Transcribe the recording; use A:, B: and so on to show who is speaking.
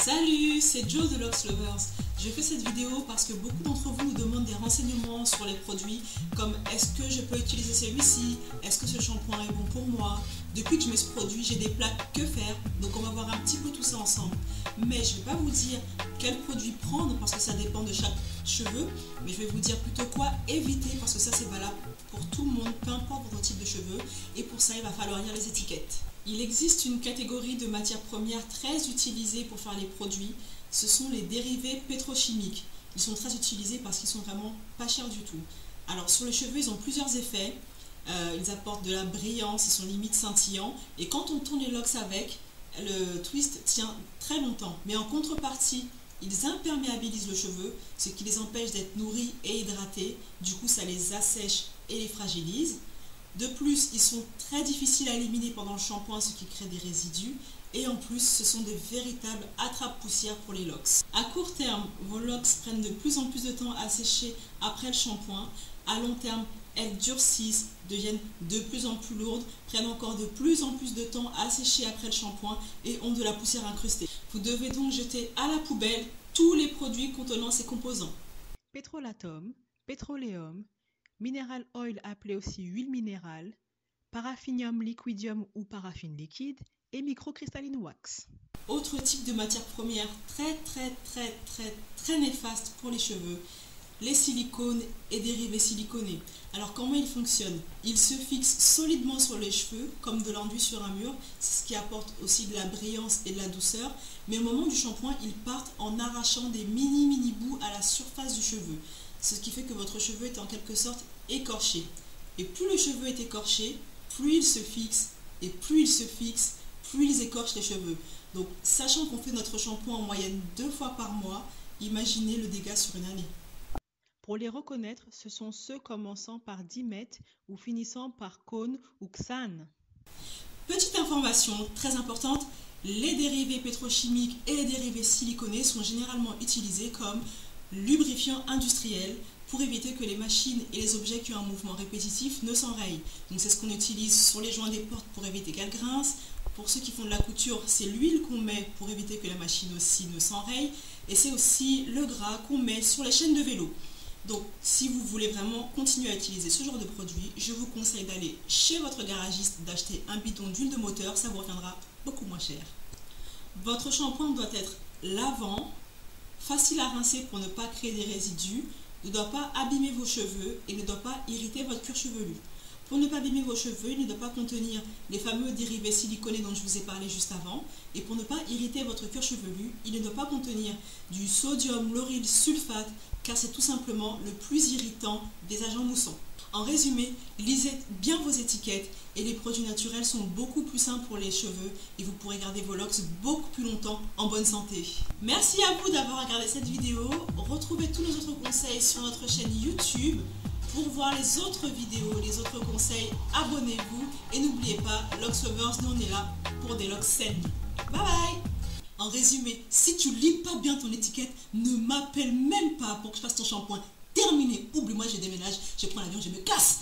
A: Salut, c'est Joe de Locks Lovers. Je fais cette vidéo parce que beaucoup d'entre vous nous demandent des renseignements sur les produits comme est-ce que je peux utiliser celui-ci, est-ce que ce shampoing est bon pour moi. Depuis que je mets ce produit, j'ai des plaques que faire, donc on va voir un petit peu tout ça ensemble. Mais je ne vais pas vous dire quel produit prendre parce que ça dépend de chaque cheveu, mais je vais vous dire plutôt quoi éviter parce que ça c'est valable pour tout le monde, peu importe votre type de cheveux, et pour ça il va falloir lire les étiquettes. Il existe une catégorie de matières premières très utilisées pour faire les produits, ce sont les dérivés pétrochimiques. Ils sont très utilisés parce qu'ils sont vraiment pas chers du tout. Alors sur les cheveux, ils ont plusieurs effets. Ils apportent de la brillance, ils sont limite scintillants. Et quand on tourne les locks avec, le twist tient très longtemps. Mais en contrepartie, ils imperméabilisent le cheveu, ce qui les empêche d'être nourris et hydratés. Du coup, ça les assèche et les fragilise. De plus, ils sont très difficiles à éliminer pendant le shampoing, ce qui crée des résidus. Et en plus, ce sont des véritables attrape-poussières pour les locks. À court terme, vos locks prennent de plus en plus de temps à sécher après le shampoing. À long terme, elles durcissent, deviennent de plus en plus lourdes, prennent encore de plus en plus de temps à sécher après le shampoing et ont de la poussière incrustée. Vous devez donc jeter à la poubelle tous les produits contenant ces composants.
B: Pétrolatum, pétroléum, mineral oil appelé aussi huile minérale, paraffinium liquidium ou paraffine liquide et microcrystalline wax.
A: Autre type de matière première très néfaste pour les cheveux, les silicones et dérivés siliconés. Alors comment ils fonctionnent? Ils se fixent solidement sur les cheveux comme de l'enduit sur un mur, c'est ce qui apporte aussi de la brillance et de la douceur, mais au moment du shampoing, ils partent en arrachant des mini bouts à la surface du cheveu, ce qui fait que votre cheveu est en quelque sorte écorché. Et plus le cheveu est écorché, plus il se fixe, et plus il se fixe, plus ils écorchent les cheveux. Donc, sachant qu'on fait notre shampoing en moyenne 2 fois par mois, imaginez le dégât sur une année.
B: Pour les reconnaître, ce sont ceux commençant par dimètre ou finissant par cône ou xane.
A: Petite information très importante, les dérivés pétrochimiques et les dérivés siliconés sont généralement utilisés comme lubrifiants industriels pour éviter que les machines et les objets qui ont un mouvement répétitif ne s'enrayent. Donc c'est ce qu'on utilise sur les joints des portes pour éviter qu'elles grincent. Pour ceux qui font de la couture, c'est l'huile qu'on met pour éviter que la machine aussi ne s'enraye. Et c'est aussi le gras qu'on met sur les chaînes de vélo. Donc si vous voulez vraiment continuer à utiliser ce genre de produit, je vous conseille d'aller chez votre garagiste, d'acheter un bidon d'huile de moteur, ça vous reviendra beaucoup moins cher. Votre shampoing doit être lavant, facile à rincer pour ne pas créer des résidus, ne doit pas abîmer vos cheveux et ne doit pas irriter votre cuir chevelu. Pour ne pas abîmer vos cheveux, il ne doit pas contenir les fameux dérivés siliconés dont je vous ai parlé juste avant. Et pour ne pas irriter votre cuir chevelu, il ne doit pas contenir du sodium lauryl sulfate car c'est tout simplement le plus irritant des agents moussants. En résumé, lisez bien vos étiquettes et les produits naturels sont beaucoup plus sains pour les cheveux et vous pourrez garder vos locks beaucoup plus longtemps en bonne santé. Merci à vous d'avoir regardé cette vidéo. Retrouvez tous nos autres conseils sur notre chaîne YouTube. Pour voir les autres vidéos, les autres conseils, abonnez-vous et n'oubliez pas, Locks Lovers, nous on est là pour des locks saines. Bye bye! En résumé, si tu lis pas bien ton étiquette, ne m'appelle même pas pour que je fasse ton shampoing. Terminé, oublie-moi, je déménage, je prends l'avion, je me casse.